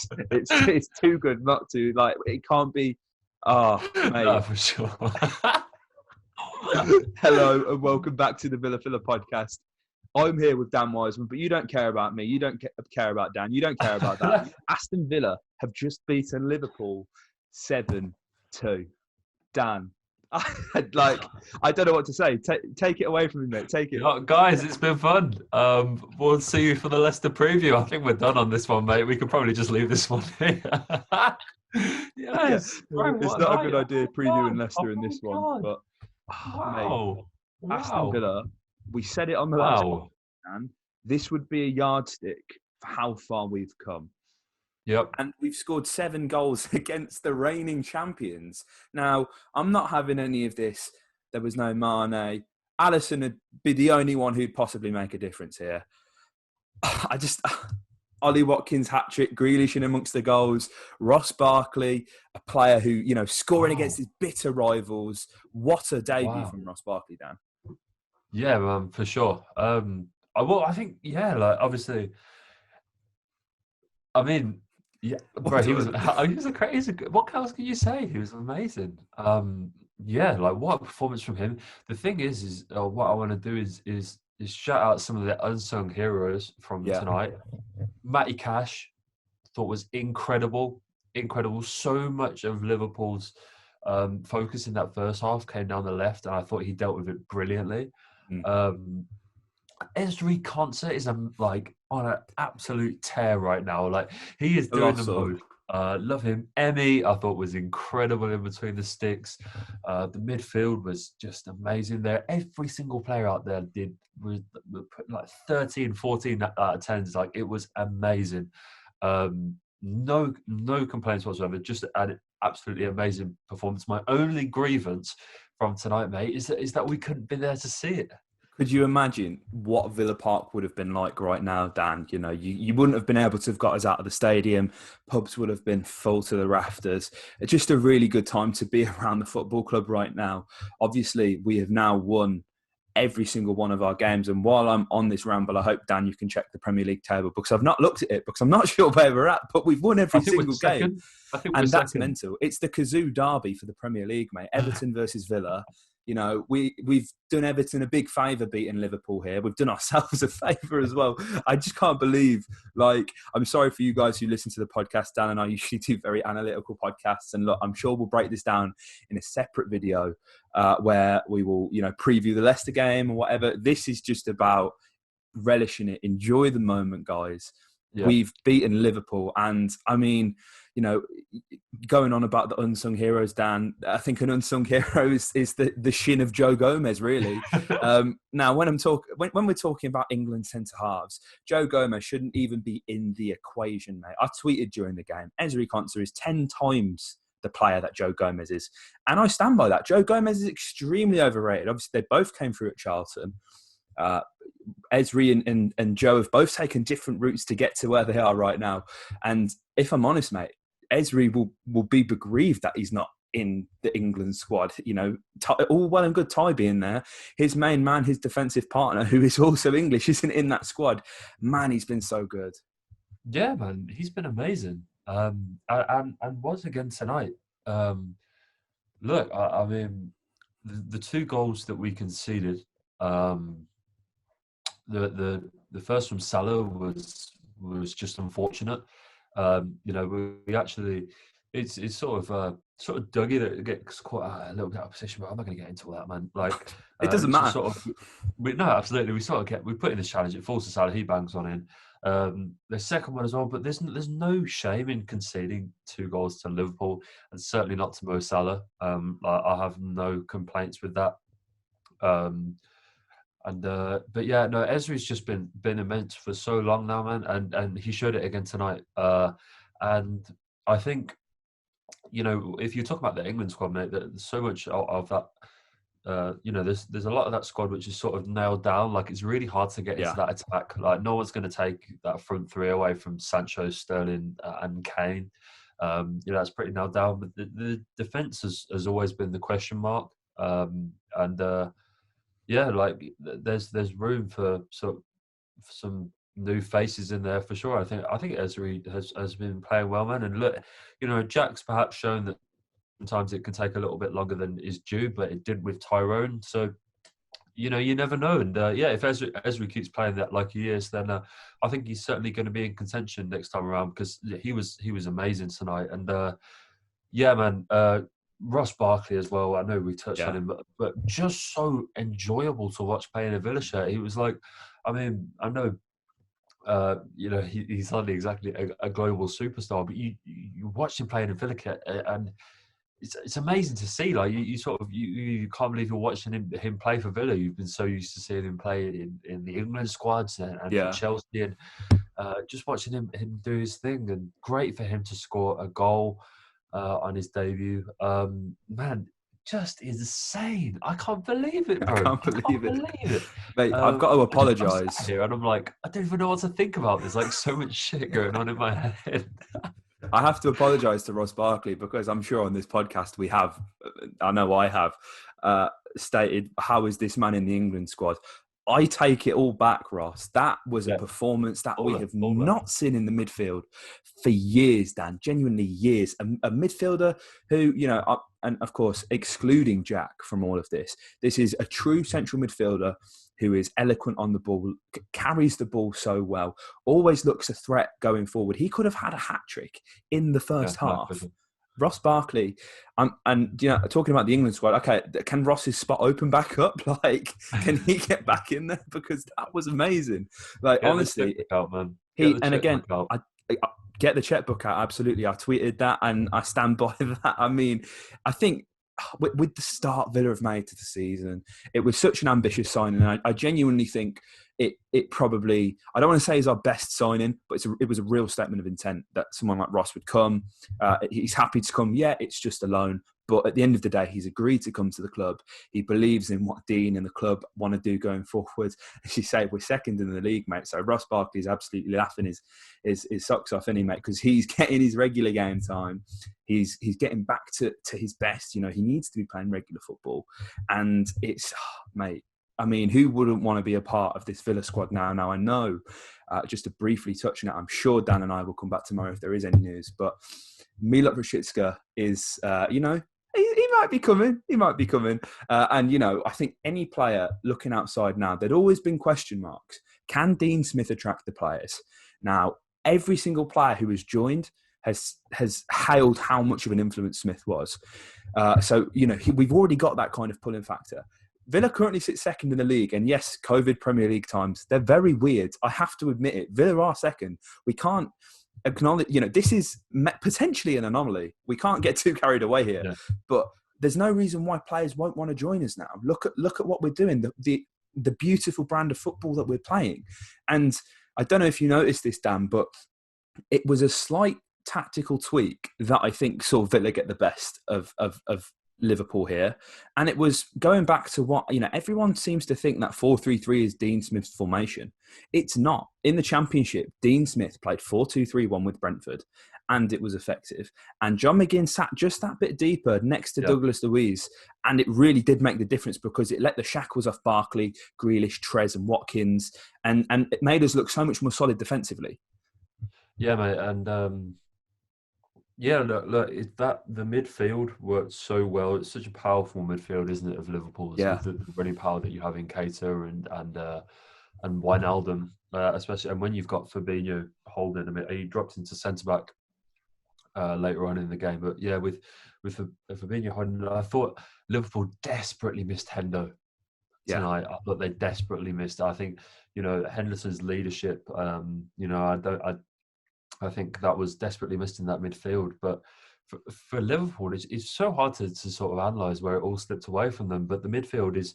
because it's too good not to. Like, it can't be. Oh, mate. No, for sure. Hello and welcome back to the Villa Filler podcast. I'm here with Dan Wiseman, but you don't care about me. You don't care about Dan. You don't care about that. Aston Villa have just beaten Liverpool 7-2. Dan, I don't know what to say. Take it away from me, mate. Take it. Guys, it's been fun. We'll see you for the Leicester preview. I think we're done on this one, mate. We could probably just leave this one here. Yes. Yeah. It's not a good idea previewing Leicester in this one, but wow. Mate, Aston Villa, we said it on the last one, and this would be a yardstick for how far we've come. Yep. And we've scored 7 goals against the reigning champions. Now, I'm not having any of this. There was no Mane. Alisson would be the only one who'd possibly make a difference here. Ollie Watkins hat-trick, Grealish in amongst the goals, Ross Barkley, a player who, scoring against his bitter rivals. What a debut from Ross Barkley, Dan. Yeah, man, for sure. I think, obviously, I mean, yeah, bro, he was a crazy. What else can you say? He was amazing. What a performance from him. The thing is what I want to do is shout out some of the unsung heroes from tonight. Matty Cash, thought was incredible. So much of Liverpool's focus in that first half came down the left, and I thought he dealt with it brilliantly. Ezri Konsa is on an absolute tear right now. Like, he is doing the most. Love him. Emmy, I thought, was incredible in between the sticks. The midfield was just amazing there. Every single player out there was like 13, 14 out of 10s. Like, it was amazing. No complaints whatsoever. Just an absolutely amazing performance. My only grievance from tonight, mate, is that we couldn't be there to see it. Could you imagine what Villa Park would have been like right now, Dan? You wouldn't have been able to have got us out of the stadium. Pubs would have been full to the rafters. It's just a really good time to be around the football club right now. Obviously, we have now won every single one of our games. And while I'm on this ramble, I hope, Dan, you can check the Premier League table, because I've not looked at it, because I'm not sure where we're at, but we've won every single game. And that's mental. It's the Kazoo derby for the Premier League, mate. Everton versus Villa. We've done Everton a big favour beating Liverpool here. We've done ourselves a favour as well. I just can't believe, I'm sorry for you guys who listen to the podcast. Dan and I usually do very analytical podcasts. And look, I'm sure we'll break this down in a separate video where we will, preview the Leicester game or whatever. This is just about relishing it. Enjoy the moment, guys. Yeah. We've beaten Liverpool. And, I mean, going on about the unsung heroes, Dan, I think an unsung hero is the shin of Joe Gomez, really. Now, when we're talking about England centre-halves, Joe Gomez shouldn't even be in the equation, mate. I tweeted during the game, Ezri Konsa is 10 times the player that Joe Gomez is. And I stand by that. Joe Gomez is extremely overrated. Obviously, they both came through at Charlton. Ezri and Joe have both taken different routes to get to where they are right now. And if I'm honest, mate, Ezri will be bereaved that he's not in the England squad. All well and good Ty being there. His main man, his defensive partner, who is also English, isn't in that squad. Man, he's been so good. Yeah, man, he's been amazing. And was again tonight. Look, I mean, the 2 goals that we conceded, the first from Salah was just unfortunate. We actually, it's sort of Dougie that gets quite a little bit out of position, but I'm not going to get into all that, man. Like, it doesn't matter. No, absolutely. We put in this challenge. It falls to Salah. He bangs on in. The second one as well, but there's no shame in conceding 2 goals to Liverpool, and certainly not to Mo Salah. I have no complaints with that. But yeah, no, Ezri's just been immense for so long now, man, and he showed it again tonight. And I think, if you talk about the England squad, mate, there's so much of that. There's a lot of that squad which is sort of nailed down. Like, it's really hard to get into that attack. Like, no one's going to take that front 3 away from Sancho, Sterling, and Kane. That's pretty nailed down. But the defense has always been the question mark. There's room for some new faces in there for sure. I think Ezri has been playing well, man. And look, Jack's perhaps shown that sometimes it can take a little bit longer than is due, but it did with Tyrone. So, you never know. And if Ezri keeps playing that like he is, then I think he's certainly going to be in contention next time around, because he was amazing tonight. And man, Ross Barkley as well. I know we touched on him, but just so enjoyable to watch playing a Villa shirt. He was like, I mean, I know. He's hardly exactly a global superstar, but you watch him playing in Villa kit, and it's amazing to see. Like you can't believe you're watching him play for Villa. You've been so used to seeing him play in the England squads and for Chelsea, and just watching him do his thing. And great for him to score a goal on his debut. Man, just insane. I can't believe it, bro. I can't believe it. Mate, I've got to I'm apologise. here and I'm like, I don't even know what to think about. There's like so much shit going on in my head. I have to apologise to Ross Barkley, because I'm sure on this podcast we have, I know I have, stated, how is this man in the England squad? I take it all back, Ross. That was a performance that we have not seen in the midfield for years, Dan. Genuinely years. A midfielder who, and of course, excluding Jack from all of this, this is a true central midfielder who is eloquent on the ball, carries the ball so well, always looks a threat going forward. He could have had a hat-trick in the first half. Definitely. Ross Barkley, and talking about the England squad, okay, can Ross's spot open back up? Like, can he get back in there? Because that was amazing. Like, honestly, out, man. I get the checkbook out. Absolutely, I tweeted that, and I stand by that. I mean, I think with the start Villa have made to the season, it was such an ambitious signing. And I genuinely think it probably, I don't want to say is our best signing, but it was a real statement of intent that someone like Ross would come. He's happy to come. Yeah, it's just a loan. But at the end of the day, he's agreed to come to the club. He believes in what Dean and the club want to do going forward. As you say, we're second in the league, mate. So Ross Barkley is absolutely laughing his socks off, isn't he, mate? Because he's getting his regular game time. He's getting back to his best. He needs to be playing regular football. And it's, mate, I mean, who wouldn't want to be a part of this Villa squad now? Now, I know, just to briefly touch on it, I'm sure Dan and I will come back tomorrow if there is any news, but Milot Rashica is, he might be coming. He might be coming. And, I think any player looking outside now, there'd always been question marks. Can Dean Smith attract the players? Now, every single player who has joined has hailed how much of an influence Smith was. So, we've already got that kind of pulling factor. Villa currently sits second in the league. And yes, COVID Premier League times, they're very weird. I have to admit it. Villa are second. We can't acknowledge, this is potentially an anomaly. We can't get too carried away here. Yeah. But there's no reason why players won't want to join us now. Look at what we're doing, the beautiful brand of football that we're playing. And I don't know if you noticed this, Dan, but it was a slight tactical tweak that I think saw Villa get the best of Liverpool here. And it was going back to what, everyone seems to think that 4-3-3 is Dean Smith's formation. It's not. In the Championship, Dean Smith played 4-2-3-1 with Brentford, and it was effective. And John McGinn sat just that bit deeper next to Douglas Luiz, and it really did make the difference because it let the shackles off Barkley, Grealish, Trez and Watkins, and it made us look so much more solid defensively. Yeah, mate, and look, the midfield worked so well. It's such a powerful midfield, isn't it, of Liverpool's? Yeah. The running power that you have in Keita and Wijnaldum, especially, and when you've got Fabinho holding him, he dropped into centre back later on in the game. But yeah, with Fabinho holding, I thought Liverpool desperately missed Hendo tonight. I thought they desperately missed. I think Henderson's leadership. I think that was desperately missed in that midfield. But for Liverpool, it's so hard to sort of analyse where it all slipped away from them. But the midfield is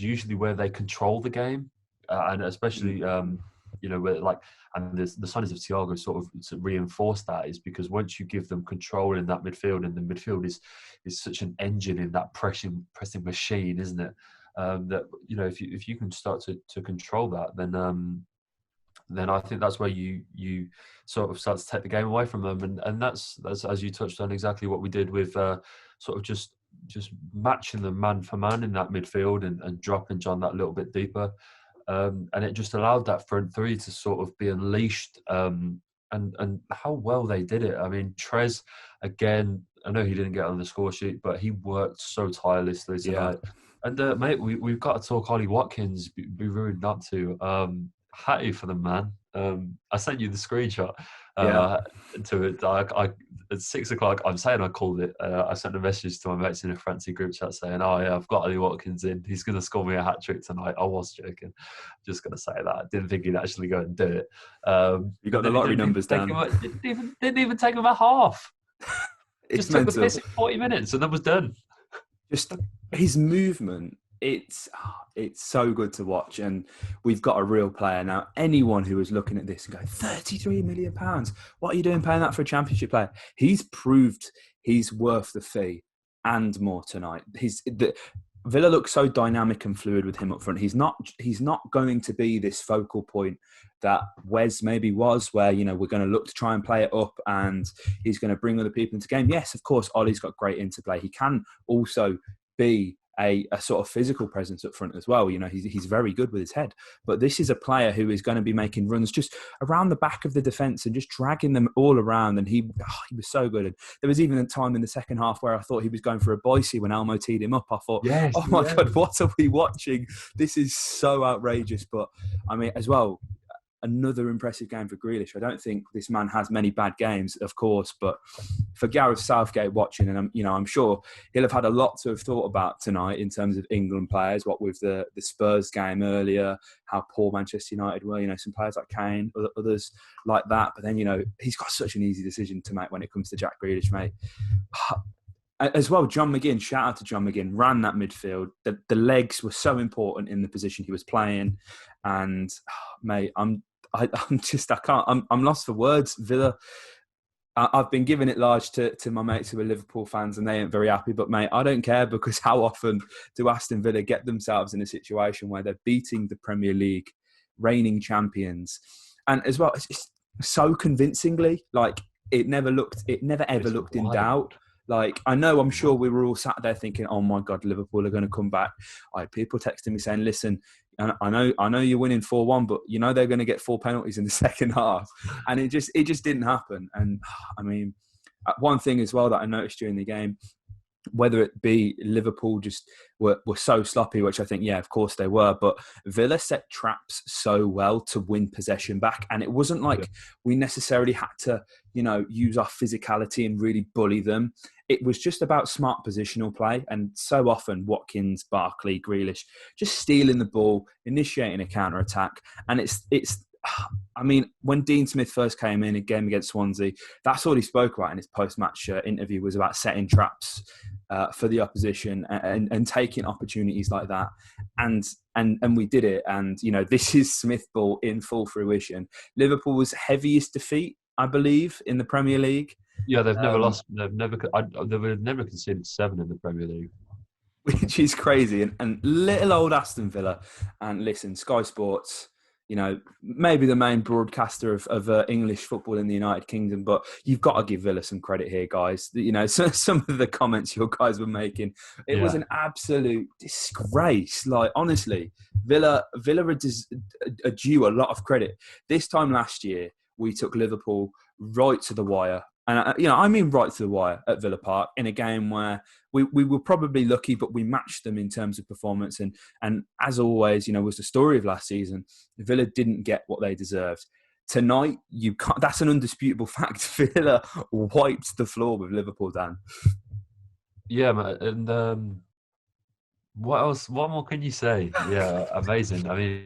usually where they control the game, and especially where and the signings of Thiago sort of to reinforce that is because once you give them control in that midfield, and the midfield is such an engine in that pressing machine, isn't it? That if you can start to control that, then I think that's where you sort of start to take the game away from them, and that's as you touched on exactly what we did with sort of just matching them man for man in that midfield and dropping John that little bit deeper. And it just allowed that front three to sort of be unleashed. And how well they did it. I mean, Trez, again, I know he didn't get on the score sheet, but he worked so tirelessly tonight. Yeah. And mate, we've got to talk Ollie Watkins. Be rude not to. Hattie for the man. I sent you the screenshot to it. At 6 o'clock, I'm saying I called it. I sent a message to my mates in a fancy group chat saying, "Oh yeah, I've got Ollie Watkins in. He's going to score me a hat trick tonight." I was joking. Just going to say that. I didn't think he'd actually go and do it. You got the lottery numbers down. Didn't even take him a half. It's just took the piss in 40 minutes and that was done. Just his movement, it's so good to watch, and we've got a real player now. Anyone who is looking at this and going, £33 million, what are you doing paying that for a championship player? He's proved he's worth the fee and more tonight. Villa looks so dynamic and fluid with him up front. He's not going to be this focal point that Wes maybe was, where, you know, we're going to look to try and play it up and he's going to bring other people into the game. Yes, of course, Ollie's got great interplay. He can also be a sort of physical presence up front as well. You know, he's very good with his head. But this is a player who is going to be making runs just around the back of the defence and just dragging them all around. And he was so good. And there was even a time in the second half where I thought he was going for a Boise when Elmo teed him up. I thought, oh my God, what are we watching? This is so outrageous. But I mean, as well, another impressive game for Grealish. I don't think this man has many bad games, of course, but for Gareth Southgate watching, and I'm sure he'll have had a lot to have thought about tonight in terms of England players. What with the Spurs game earlier, how poor Manchester United were. You know, some players like Kane, others like that. But then, you know, he's got such an easy decision to make when it comes to Jack Grealish, mate. As well, John McGinn, shout out to John McGinn, ran that midfield. The legs were so important in the position he was playing, and mate, I'm lost for words. Villa, I've been giving it large to my mates who are Liverpool fans, and they ain't very happy. But mate, I don't care, because how often do Aston Villa get themselves in a situation where they're beating the Premier League reigning champions, and as well, it's so convincingly. Like it never ever looked in doubt. Like, I'm sure we were all sat there thinking, oh my God, Liverpool are going to come back. I had people texting me saying, listen, I know you're winning 4-1, but you know they're going to get 4 penalties in the second half. And it just didn't happen. And I mean, one thing as well that I noticed during the game, whether it be Liverpool just were so sloppy, which I think, yeah, of course they were, but Villa set traps so well to win possession back. And it wasn't like we necessarily had to, you know, use our physicality and really bully them. It was just about smart positional play. And so often Watkins, Barkley, Grealish, just stealing the ball, initiating a counter-attack. And it's I mean, when Dean Smith first came in a game against Swansea, that's all he spoke about in his post-match interview, was about setting traps for the opposition and taking opportunities like that. And we did it. And, you know, this is Smith ball in full fruition. Liverpool's heaviest defeat, I believe, in the Premier League. Yeah, they've never lost. They've never conceded 7 in the Premier League, which is crazy. And little old Aston Villa. And listen, Sky Sports, you know, maybe the main broadcaster of English football in the United Kingdom, but you've got to give Villa some credit here, guys. You know, some of the comments your guys were making, it was an absolute disgrace. Like, honestly, Villa are due a lot of credit. This time last year, we took Liverpool right to the wire. And, you know, I mean right to the wire at Villa Park in a game where we were probably lucky, but we matched them in terms of performance. And as always, you know, was the story of last season, Villa didn't get what they deserved. Tonight, you can't. That's an undisputable fact. Villa wiped the floor with Liverpool, Dan. Yeah, man. And what else? What more can you say? Yeah, amazing. I mean,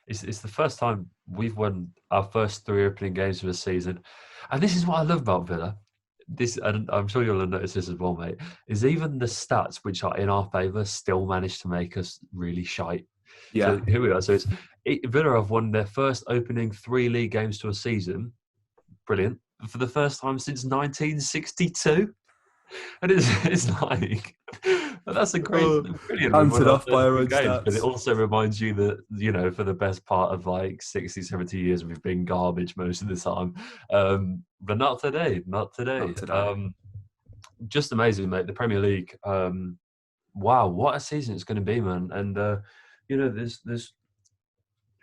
it's the first time we've won our first 3 opening games of the season. And this is what I love about Villa. And I'm sure you'll notice this as well, mate, is even the stats which are in our favour still manage to make us really shite. Yeah. So here we are. So Villa have won their first opening 3 league games to a season. Brilliant. For the first time since 1962. And it's like, that's a brilliant. Hunted off by our own games, stats. but it also reminds you that, you know, for the best part of like 60, 70 years, we've been garbage most of the time. But not today. Just amazing, mate. The Premier League. Wow, what a season it's going to be, man. And, you know, there's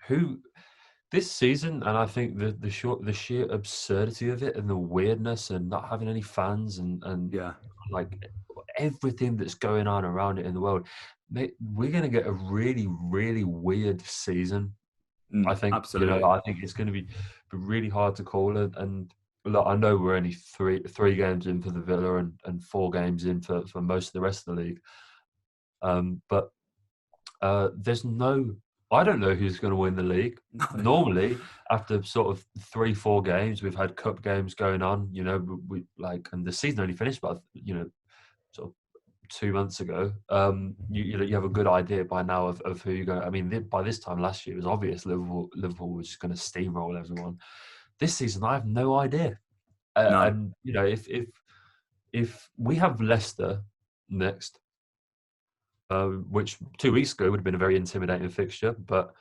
who this season, and I think the sheer absurdity of it and the weirdness and not having any fans and like everything that's going on around it in the world, we're going to get a really, really weird season. I think absolutely. I think it's going to be really hard to call it. And look, I know we're only three games in for the Villa and 4 games in for most of the rest of the league. But there's I don't know who's going to win the league. Normally, after sort of 3-4 games, we've had cup games going on. And the season only finished, but sort of 2 months ago. You have a good idea by now of who you're going. I mean, by this time last year, it was obvious Liverpool was just going to steamroll everyone. This season, I have no idea. No. And if we have Leicester next. Which 2 weeks ago would have been a very intimidating fixture, but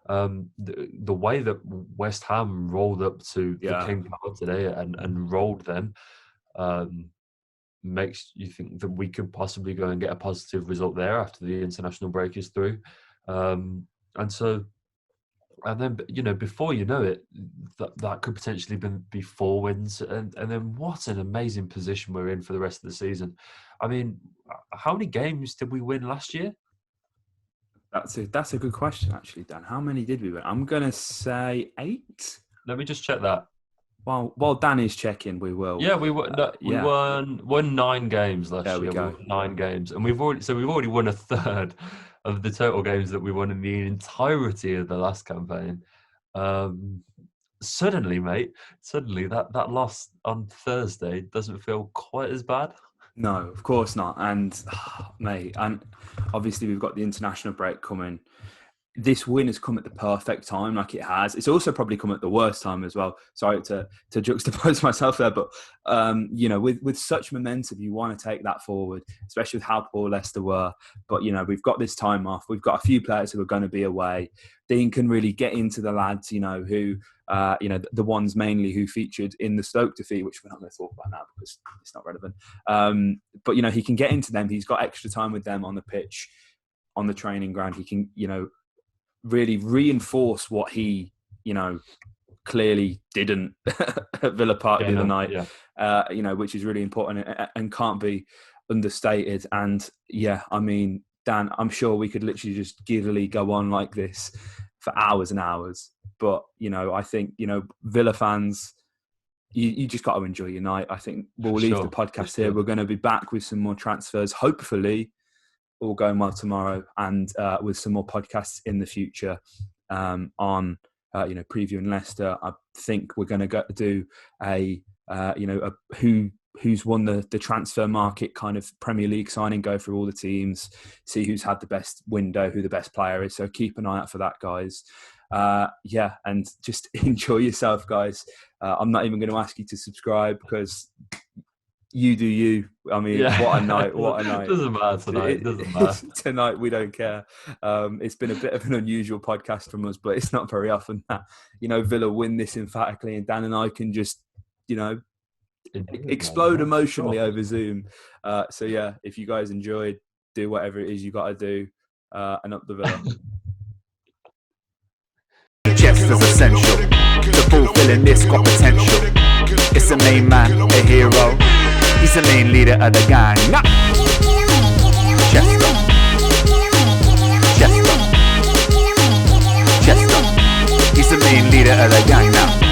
the way that West Ham rolled up to the King Power today and rolled them makes you think that we could possibly go and get a positive result there after the international break is through. And then before you know it, that could potentially be 4 wins, and then what an amazing position we're in for the rest of the season. I mean, how many games did we win last year? That's a good question, actually, Dan. How many did we win? I'm going to say 8. Let me just check that. While Dan is checking, we will. Yeah, we won 9 games last year. We go. We won 9 games, and we've already won a third of the total games that we won in the entirety of the last campaign. Suddenly, that loss on Thursday doesn't feel quite as bad. No, of course not. And, mate, and obviously we've got the international break coming. This win has come at the perfect time, like it has. It's also probably come at the worst time as well. Sorry to juxtapose myself there, but, with such momentum, you want to take that forward, especially with how poor Leicester were. But, we've got this time off. We've got a few players who are going to be away. Dean can really get into the lads, who... the ones mainly who featured in the Stoke defeat, which we're not going to talk about now because it's not relevant. But, he can get into them. He's got extra time with them on the pitch, on the training ground. He can, really reinforce what he, clearly didn't at Villa Park the other night, which is really important and can't be understated. And, I mean, Dan, I'm sure we could literally just giddily go on like this for hours and hours. But, I think, Villa fans, you just got to enjoy your night. I think we'll leave the podcast here. We're going to be back with some more transfers, hopefully, all going well tomorrow, and with some more podcasts in the future on, previewing Leicester. I think we're going to do who's won the transfer market kind of Premier League signing, go through all the teams, see who's had the best window, who the best player is. So keep an eye out for that, guys. And just enjoy yourself, guys. I'm not even going to ask you to subscribe because you do you. I mean, what a night, what a night. Doesn't matter tonight. Doesn't matter. Tonight, we don't care. It's been a bit of an unusual podcast from us, but it's not very often that, Villa win this emphatically and Dan and I can just, explode emotionally over Zoom. If you guys enjoyed, do whatever it is you got to do, and up the Villa. Jest is essential. The fulfilling this got potential. It's the main man, a hero. He's the main leader of the gang. Chester. Chester. Chester. He's the main leader of the gang now.